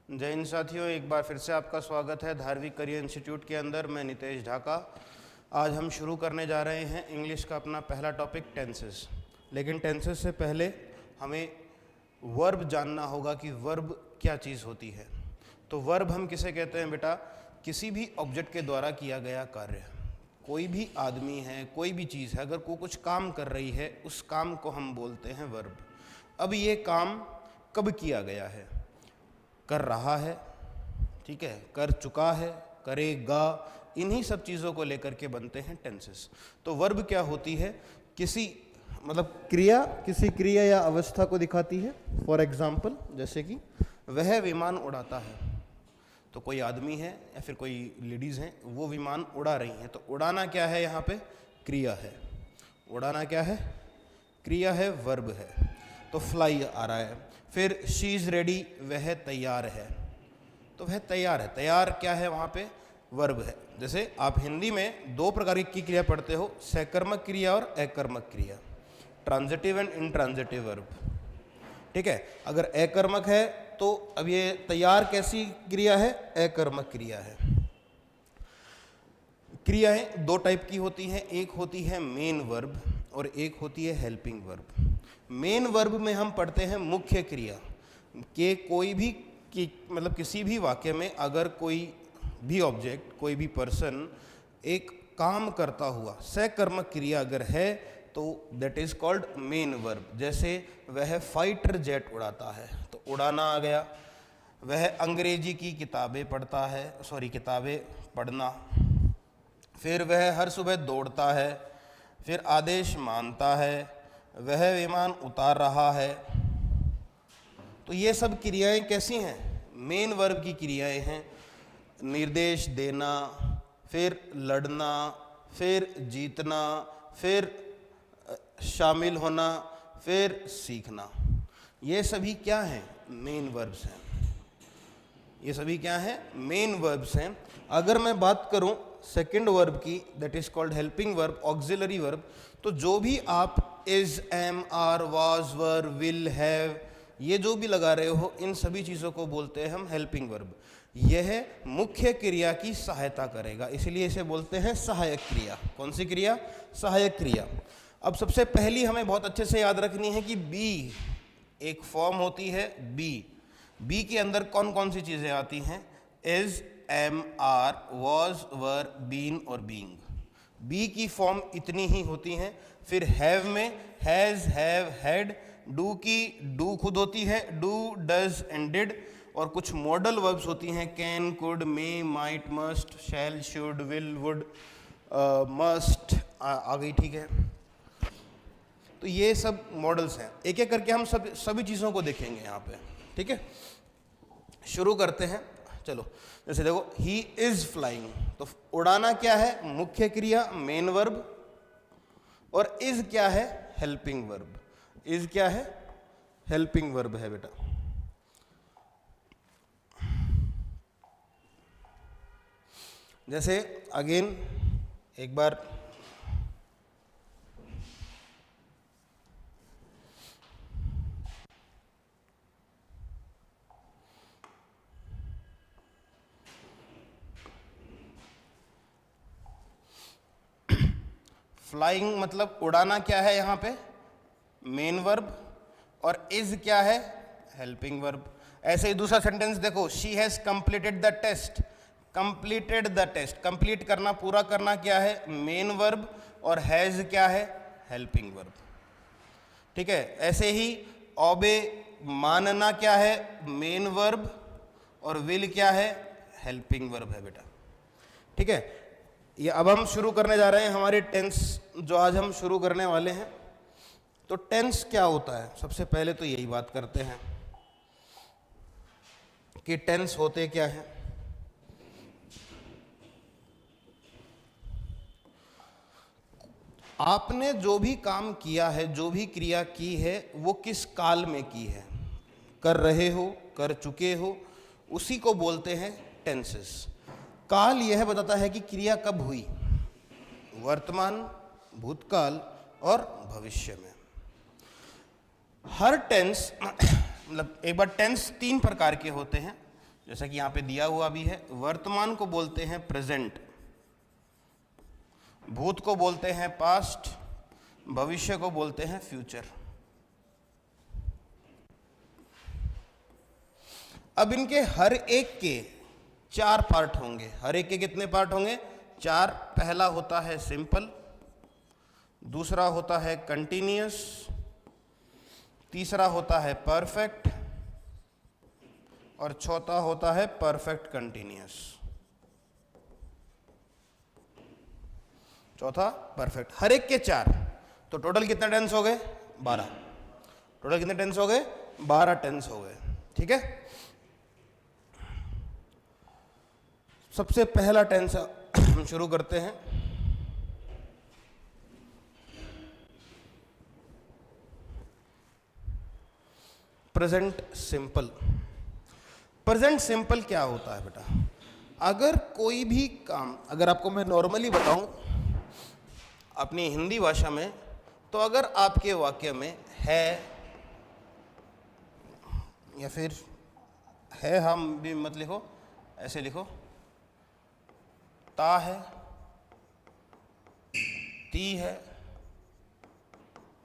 जय हिंद साथियों, एक बार फिर से आपका स्वागत है धार्विक करियर इंस्टीट्यूट के अंदर। मैं नितेश ढाका। आज हम शुरू करने जा रहे हैं इंग्लिश का अपना पहला टॉपिक टेंसेस। लेकिन टेंसेस से पहले हमें वर्ब जानना होगा कि वर्ब क्या चीज़ होती है। तो वर्ब हम किसे कहते हैं बेटा? किसी भी ऑब्जेक्ट के द्वारा किया गया कार्य। कोई भी आदमी है, कोई भी चीज़ है, अगर कोई कुछ काम कर रही है, उस काम को हम बोलते हैं वर्ब। अब ये काम कब किया गया है? कर रहा है, ठीक है, कर चुका है, करेगा, इन्हीं सब चीज़ों को लेकर के बनते हैं टेंसेस। तो वर्ब क्या होती है? किसी क्रिया, किसी क्रिया या अवस्था को दिखाती है। फॉर एग्जाम्पल, जैसे कि वह विमान उड़ाता है। तो कोई आदमी है या फिर कोई लेडीज़ हैं, वो विमान उड़ा रही हैं। तो उड़ाना क्या है? यहाँ पे क्रिया है। उड़ाना क्या है? क्रिया है, वर्ब है। तो फ्लाई आ रहा है। फिर शी इज़ रेडी, वह तैयार है। तो वह तैयार है, तैयार क्या है? वहाँ पे वर्ब है। जैसे आप हिंदी में दो प्रकार की क्रिया पढ़ते हो, सकर्मक क्रिया और अकर्मक क्रिया, ट्रांजिटिव एंड इनट्रांजिटिव वर्ब, ठीक है। अगर अकर्मक है तो अब ये तैयार कैसी क्रिया है? अकर्मक क्रिया है। क्रियाएं दो टाइप की होती हैं, एक होती है मेन वर्ब और एक होती है हेल्पिंग वर्ब। मेन वर्ब में हम पढ़ते हैं मुख्य क्रिया के कोई भी किसी भी वाक्य में अगर कोई भी ऑब्जेक्ट, कोई भी पर्सन एक काम करता हुआ सकर्मक क्रिया अगर है तो that is called main verb. जैसे वह फाइटर जेट उड़ाता है, तो उड़ाना आ गया। वह अंग्रेजी की किताबें पढ़ता है, किताबें पढ़ना। फिर वह हर सुबह दौड़ता है। फिर आदेश मानता है। वह विमान उतार रहा है। तो ये सब क्रियाएं कैसी हैं? मेन वर्ब की क्रियाएं हैं। निर्देश देना, फिर लड़ना, फिर जीतना, फिर शामिल होना, फिर सीखना। ये सभी क्या हैं? मेन वर्ब्स हैं। ये सभी क्या हैं? मेन वर्ब्स हैं। अगर मैं बात करूं सेकंड वर्ब की, that is called helping verb, auxiliary verb, तो जो भी आप is, am, are, was, were, will, have, ये जो भी लगा रहे हो, इन सभी चीज़ों को बोलते हैं हम हेल्पिंग वर्ब। यह मुख्य क्रिया की सहायता करेगा, इसलिए इसे बोलते हैं सहायक क्रिया। कौन सी क्रिया? सहायक क्रिया। अब सबसे पहली हमें बहुत अच्छे से याद रखनी है कि बी एक फॉर्म होती है। बी के अंदर कौन कौन सी चीज़ें आती हैं? Is, am, are, was, were, been और बीइंग। बी की फॉर्म इतनी ही होती हैं। फिर हैव में हैज़, हैव, हैड। डू की डू खुद होती है, डू, डज एंड डिड। और कुछ मॉडल वर्ब्स होती हैं, can, could, may, might, must, shall, should, will, would, must आ गई, ठीक है। तो ये सब मॉडल्स हैं। एक एक करके हम सभी चीज़ों को देखेंगे यहाँ पे, ठीक है। शुरू करते हैं, चलो। जैसे देखो, ही इज फ्लाइंग, तो उड़ाना क्या है? मुख्य क्रिया, मेन वर्ब। और इज क्या है? Helping verb. इज क्या है? हेल्पिंग वर्ब है बेटा। जैसे अगेन एक बार फ्लाइंग मतलब उड़ाना क्या है यहाँ पे? Main verb. और इज क्या है? Helping verb. ऐसे ही दूसरा सेंटेंस देखो, she has completed the test. Completed the test, complete करना, पूरा करना क्या है? Main verb. और हैज क्या है? हेल्पिंग वर्ब, ठीक है। ऐसे ही ओबे, मानना क्या है? Main verb. और विल क्या है? हेल्पिंग वर्ब है बेटा, ठीक है। ये अब हम शुरू करने जा रहे हैं हमारे टेंस, जो आज हम शुरू करने वाले हैं। तो टेंस क्या होता है? सबसे पहले तो यही बात करते हैं कि टेंस होते क्या हैं। आपने जो भी काम किया है, जो भी क्रिया की है, वो किस काल में की है? कर रहे हो, कर चुके हो, उसी को बोलते हैं टेंसेस। काल यह बताता है कि क्रिया कब हुई, वर्तमान, भूतकाल और भविष्य में। हर टेंस एक बार टेंस तीन प्रकार के होते हैं। जैसा कि यहां पे दिया हुआ भी है, वर्तमान को बोलते हैं प्रेजेंट, भूत को बोलते हैं पास्ट, भविष्य को बोलते हैं फ्यूचर। अब इनके हर एक के 4 पार्ट होंगे। हर एक के कितने पार्ट होंगे? 4। पहला होता है सिंपल, दूसरा होता है कंटिन्यूअस, तीसरा होता है परफेक्ट और चौथा होता है परफेक्ट कंटिन्यूअस। चौथा परफेक्ट। हर एक के 4, तो टोटल कितने टेंस हो गए? 12। टोटल कितने टेंस हो गए? 12 टेंस हो गए। ठीक है, सबसे पहला टेंस हम शुरू करते हैं। Present simple. प्रेजेंट सिंपल क्या होता है बेटा? अगर कोई भी काम, अगर आपको मैं नॉर्मली बताऊं अपनी हिंदी भाषा में, तो अगर आपके वाक्य में है या फिर है, हम भी मत लिखो, ऐसे लिखो, ता है, ती है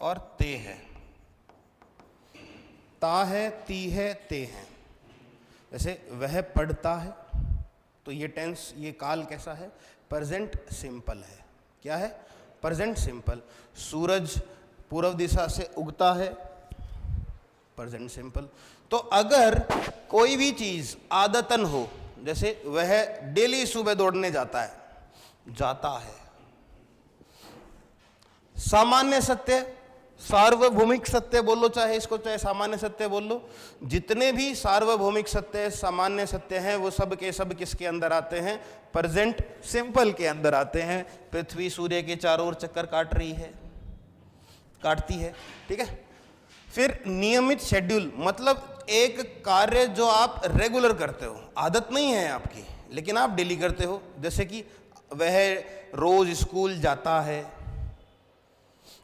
और ते है। ता है, ती है, ते है। जैसे वह पढ़ता है, तो ये टेंस, ये काल कैसा है? प्रेजेंट सिंपल है। क्या है? Present simple. सूरज पूर्व दिशा से उगता है, प्रेजेंट सिंपल। तो अगर कोई भी चीज आदतन हो, जैसे वह डेली सुबह दौड़ने जाता है, जाता है। सामान्य सत्य, सार्वभौमिक सत्य बोल लो, चाहे इसको चाहे सामान्य सत्य बोल लो, जितने भी सार्वभौमिक सत्य, सामान्य सत्य हैं, वो सब के सब किसके अंदर आते हैं? प्रेजेंट सिंपल के अंदर आते हैं। पृथ्वी सूर्य के चारों ओर चक्कर काट रही है, काटती है। ठीक है, फिर नियमित शेड्यूल, मतलब एक कार्य जो आप रेगुलर करते हो, आदत नहीं है आपकी लेकिन आप डेली करते हो। जैसे कि वह रोज स्कूल जाता है,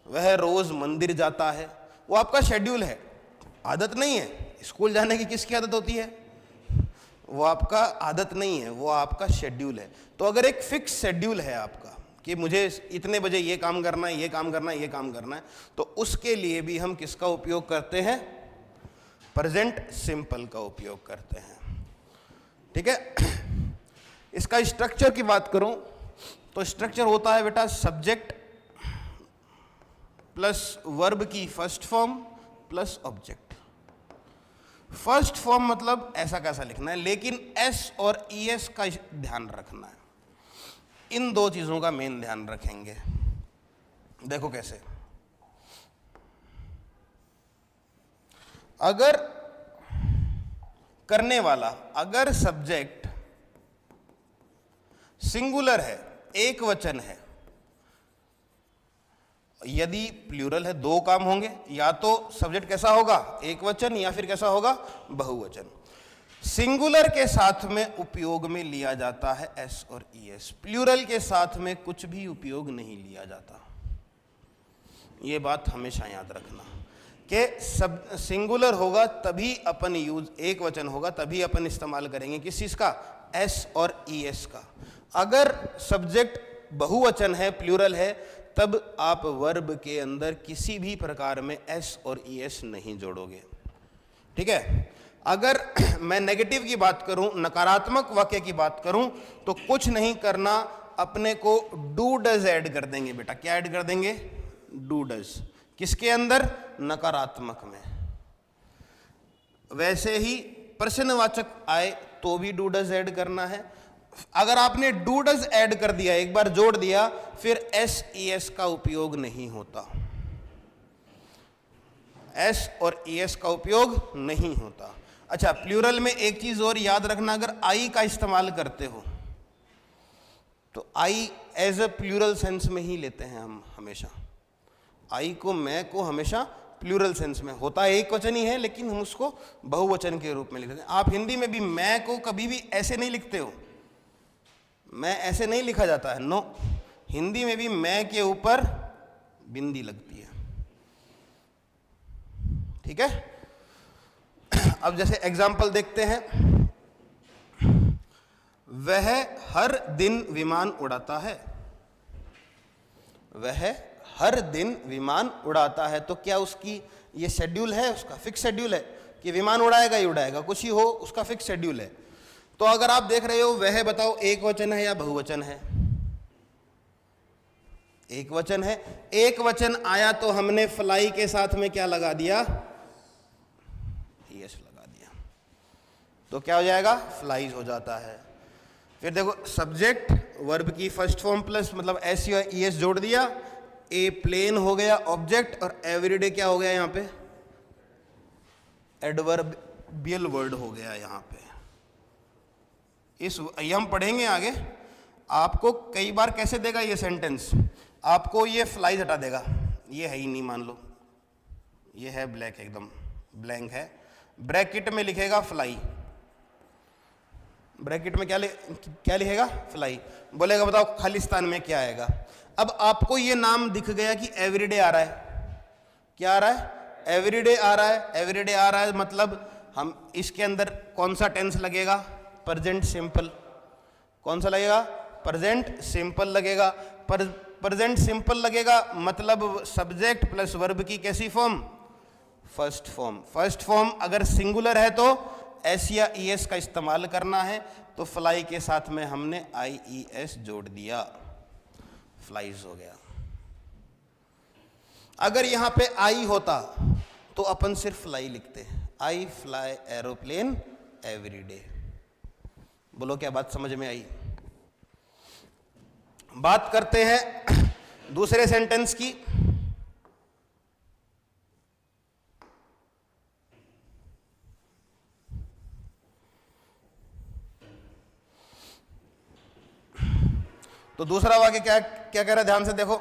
वह रोज मंदिर जाता है, वो आपका शेड्यूल है, आदत नहीं है। स्कूल जाने की किसकी आदत होती है? वो आपका आदत नहीं है, वो आपका शेड्यूल है। तो अगर एक फिक्स शेड्यूल है आपका कि मुझे इतने बजे ये काम करना है, ये काम करना है, ये काम करना है, तो उसके लिए भी हम किसका उपयोग करते हैं? प्रेजेंट सिंपल का उपयोग करते हैं। ठीक है, इसका स्ट्रक्चर की बात करूं तो स्ट्रक्चर होता है बेटा सब्जेक्ट प्लस वर्ब की first form plus object. First form मतलब ऐसा कैसा लिखना है, लेकिन एस और ईएस का ध्यान रखना है। इन 2 चीजों का मेन ध्यान रखेंगे। देखो कैसे, अगर करने वाला, अगर सब्जेक्ट सिंगुलर है, एक वचन है, यदि प्लूरल है 2 काम होंगे, या तो सब्जेक्ट कैसा होगा? एक वचन, या फिर कैसा होगा? बहुवचन। सिंगुलर के साथ में उपयोग में लिया जाता है एस और ईएस, प्लूरल के साथ में कुछ भी उपयोग नहीं लिया जाता। ये बात हमेशा याद रखना कि सब सिंगुलर होगा तभी अपन यूज, एक वचन होगा तभी अपन इस्तेमाल करेंगे किस चीज का? एस और ईएस का। अगर सब्जेक्ट बहुवचन है, प्लूरल है, तब आप वर्ब के अंदर किसी भी प्रकार में एस और ईएस नहीं जोड़ोगे। ठीक है, अगर मैं नेगेटिव की बात करूं, नकारात्मक वाक्य की बात करूं, तो कुछ नहीं करना, अपने को डू डज ऐड कर देंगे बेटा। क्या ऐड कर देंगे? Do does. किसके अंदर? नकारात्मक में। वैसे ही प्रश्नवाचक आए तो भी डू डज ऐड करना है। अगर आपने डू डज ऐड कर दिया, एक बार जोड़ दिया, फिर एस ईएस का उपयोग नहीं होता। एस और ईएस का उपयोग नहीं होता। अच्छा, प्लूरल में एक चीज और याद रखना, अगर आई का इस्तेमाल करते हो तो I as a plural sense में ही लेते हैं हम हमेशा। आई को, मैं को हमेशा प्लूरल सेंस में होता है, एक वचन ही है, लेकिन हम उसको बहुवचन के रूप में लिखते हैं। आप हिंदी में भी मैं को कभी भी ऐसे नहीं लिखते हो, मैं ऐसे नहीं लिखा जाता है, नो। हिंदी में भी मैं के ऊपर बिंदी लगती है। ठीक है, अब जैसे एग्जाम्पल देखते हैं। वह हर दिन विमान उड़ाता है। वह हर दिन विमान उड़ाता है, तो क्या उसकी ये शेड्यूल है, उसका फिक्स शेड्यूल है कि विमान उड़ाएगा ही उड़ाएगा, कुछ ही हो उसका फिक्स शेड्यूल है। तो अगर आप देख रहे हो वह बताओ एक वचन है या बहुवचन है? एक वचन है। एक वचन आया तो हमने फ्लाई के साथ में क्या लगा दिया? यस लगा दिया, तो क्या हो जाएगा? फ्लाइज हो जाता है। फिर देखो सब्जेक्ट वर्ब की फर्स्ट फॉर्म प्लस मतलब एस या ईएस जोड़ दिया, ए प्लेन हो गया ऑब्जेक्ट, और एवरीडे क्या हो गया यहाँ पे? एडवर्बियल वर्ड हो गया यहाँ पे। ये हम पढ़ेंगे आगे। आपको कई बार कैसे देगा ये सेंटेंस, आपको ये फ्लाइज हटा देगा, ये है ही नहीं, मान लो ये है ब्लैक, एकदम ब्लैंक है, ब्रैकेट में लिखेगा फ्लाई, ब्रैकेट में क्या लिखेगा? फ्लाई। बोलेगा बताओ खालिस्तान में क्या आएगा? अब आपको ये नाम दिख गया कि एवरीडे आ रहा है। क्या आ रहा है? एवरीडे आ रहा है। एवरीडे आ रहा है मतलब हम इसके अंदर कौन सा टेंस लगेगा? Present simple. कौन सा लगेगा? प्रेजेंट सिंपल लगेगा। प्रेजेंट सिंपल लगेगा मतलब सब्जेक्ट प्लस वर्ब की कैसी form? First form. First form अगर सिंगुलर है तो एस या ईएस का इस्तेमाल करना है, तो फ्लाई के साथ में हमने आईईएस जोड़ दिया, फ्लाइज हो गया। अगर यहां पे आई होता तो अपन सिर्फ फ्लाई लिखते हैं, आई फ्लाई एरोप्लेन एवरीडे। बोलो क्या बात समझ में आई? बात करते हैं दूसरे सेंटेंस की। तो दूसरा वाक्य क्या क्या कह रहा है, ध्यान से देखो।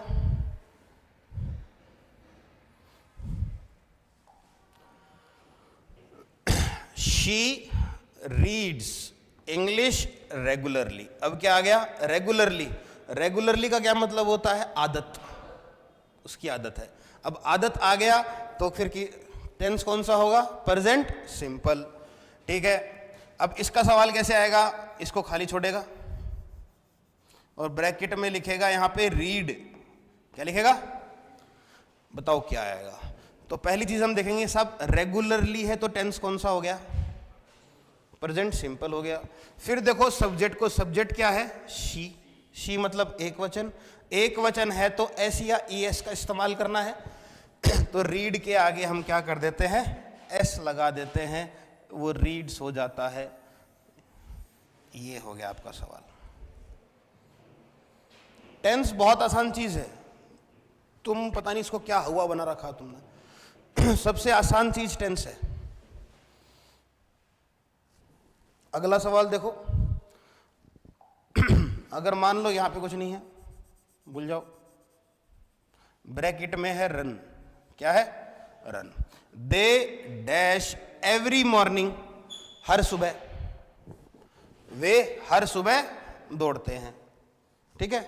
She reads English regularly. अब क्या आ गया? रेगुलरली। रेगुलरली का क्या मतलब होता है? आदत, उसकी आदत है। अब आदत आ गया तो फिर की टेंस कौन सा होगा? Present simple. ठीक है, अब इसका सवाल कैसे आएगा? इसको खाली छोड़ेगा और ब्रैकेट में लिखेगा यहां पे रीड। क्या लिखेगा? बताओ क्या आएगा? तो पहली चीज हम देखेंगे, सब रेगुलरली है तो टेंस कौन सा हो गया? प्रेजेंट सिंपल हो गया। फिर देखो सब्जेक्ट को, सब्जेक्ट क्या है? शी। शी मतलब एक वचन। एक वचन है तो एस या ईएस का इस्तेमाल करना है, तो रीड के आगे हम क्या कर देते हैं? एस लगा देते हैं, वो रीड्स हो जाता है। ये हो गया आपका सवाल। टेंस बहुत आसान चीज है, तुम पता नहीं इसको क्या हुआ बना रखा तुमने। सबसे आसान चीज टेंस है। अगला सवाल देखो। अगर मान लो यहां पे कुछ नहीं है, भूल जाओ, ब्रैकेट में है रन। क्या है? Run. They dash every morning, हर सुबह, वे हर सुबह दौड़ते हैं। ठीक है,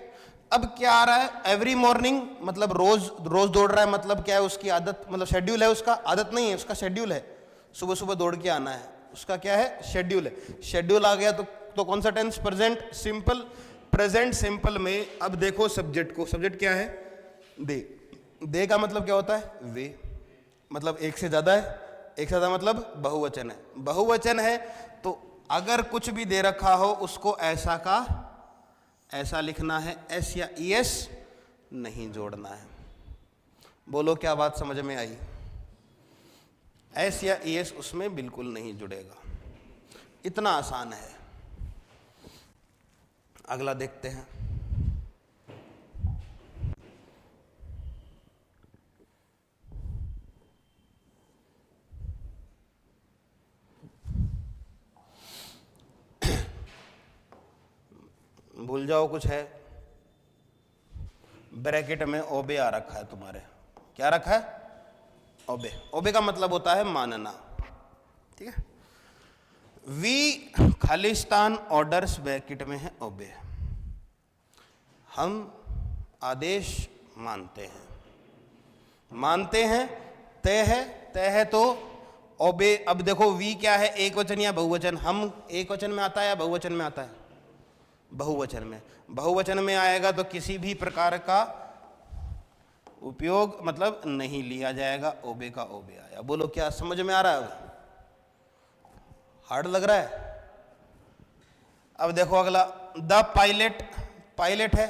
अब क्या आ रहा है? एवरी मॉर्निंग मतलब रोज रोज दौड़ रहा है, मतलब क्या है? उसकी आदत, मतलब शेड्यूल है उसका, आदत नहीं है उसका, शेड्यूल है, सुबह सुबह दौड़ के आना है, उसका क्या है? शेड्यूल है। शेड्यूल आ गया तो कौन सा tense? Present simple. Present simple में अब देखो सब्जेक्ट को, सब्जेक्ट क्या है? दे। दे का मतलब क्या होता है? वे, मतलब एक से ज्यादा है, एक से ज्यादा मतलब बहुवचन है। बहुवचन है तो अगर कुछ भी दे रखा हो उसको ऐसा का ऐसा लिखना है, एस या ईएस नहीं जोड़ना है। बोलो क्या बात समझ में आई? एस या ईएस उसमें बिल्कुल नहीं जुड़ेगा, इतना आसान है। अगला देखते हैं। भूल जाओ कुछ है, ब्रैकेट में ओबे आ रखा है तुम्हारे। क्या रखा है? ओबे। ओबे का मतलब होता है मानना। ठीक है, वी खालिस्तान ऑर्डर्स, ब्रैकेट में है ओबे, हम आदेश मानते हैं। मानते हैं, तय है, तय है तो ओबे। अब देखो वी क्या है? एक वचन या बहुवचन? हम एक वचन में आता है या बहुवचन में आता है? बहुवचन में। बहुवचन में आएगा तो किसी भी प्रकार का उपयोग मतलब नहीं लिया जाएगा, ओबे का ओबे आया। बोलो क्या समझ में आ रहा है? हार्ड लग रहा है? अब देखो अगला, द पायलट, पायलट है,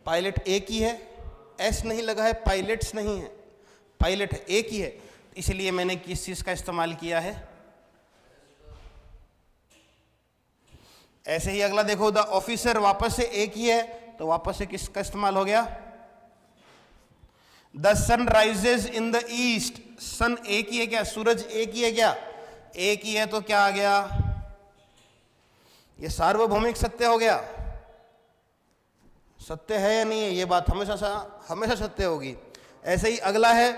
पायलट एक ही है, एस नहीं लगा है, पायलट्स नहीं है, पायलट है, एक ही है, इसलिए मैंने किस चीज का इस्तेमाल किया है, ऐसे ही अगला देखो, द ऑफिसर वापस से एक ही है, तो वापस से किसका इस्तेमाल हो गया, the sun rises in the east, sun एक ही है क्या, सूरज एक ही है क्या, एक ही है, तो क्या आ गया, ये सार्वभौमिक सत्य हो गया। सत्य है या नहीं है, ये बात हमेशा सत्य होगी। ऐसे ही अगला है,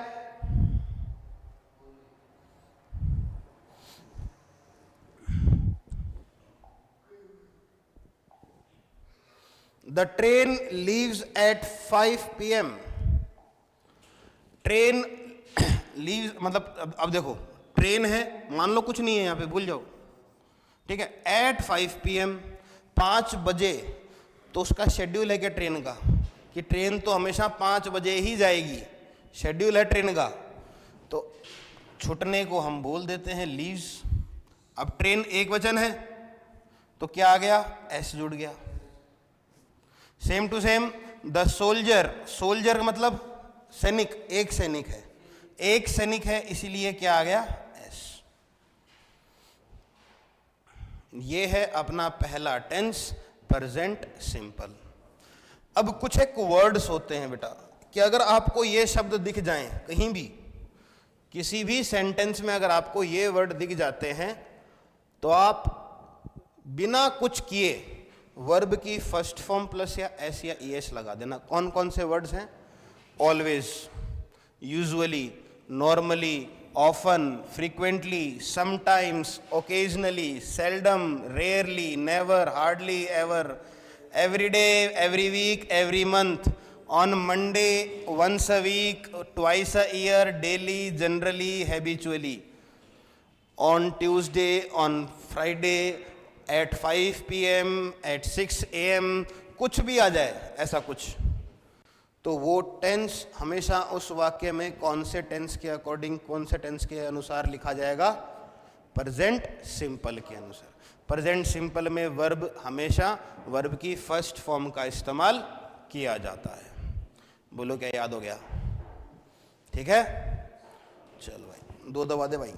the train leaves eight 5 PM। Train leaves मतलब अब देखो, ट्रेन है, मान लो कुछ नहीं है यहां पे, भूल जाओ, ठीक है, एट 5 PM, 5 बजे, तो उसका शेड्यूल है क्या ट्रेन का, कि ट्रेन तो हमेशा 5 बजे ही जाएगी, शेड्यूल है ट्रेन का, तो छूटने को हम बोल देते हैं लीव्स। अब ट्रेन एक वचन है तो क्या आ गया, एस जुड़ गया। Same to same, the soldier, soldier मतलब सैनिक, एक सैनिक है, एक सैनिक है, इसीलिए क्या आ गया, एस। ये है अपना पहला टेंस, प्रेजेंट सिंपल। अब कुछ एक वर्ड्स होते हैं बेटा, कि अगर आपको ये शब्द दिख जाएं कहीं भी, किसी भी सेंटेंस में अगर आपको ये वर्ड दिख जाते हैं, तो आप बिना कुछ किए वर्ब की फर्स्ट फॉर्म प्लस या एस या ईएस लगा देना। कौन कौन से वर्ड्स हैं, always, usually, normally, often, frequently, sometimes, occasionally, seldom, rarely, never, hardly, ever, every day, every week, every month, on Monday, once a week, twice a year, daily, generally, habitually, on Tuesday, on Friday, at 5 PM, at 6 AM, कुछ भी आ जाए ऐसा कुछ, तो वो tense हमेशा उस वाक्य में कौन से टेंस के अकॉर्डिंग, कौन से टेंस के अनुसार लिखा जाएगा, प्रेजेंट सिंपल के अनुसार। प्रेजेंट सिंपल में वर्ब हमेशा वर्ब की फर्स्ट फॉर्म का इस्तेमाल किया जाता है। बोलो क्या याद हो गया? ठीक है, चलो भाई, 2 दबा दे भाई।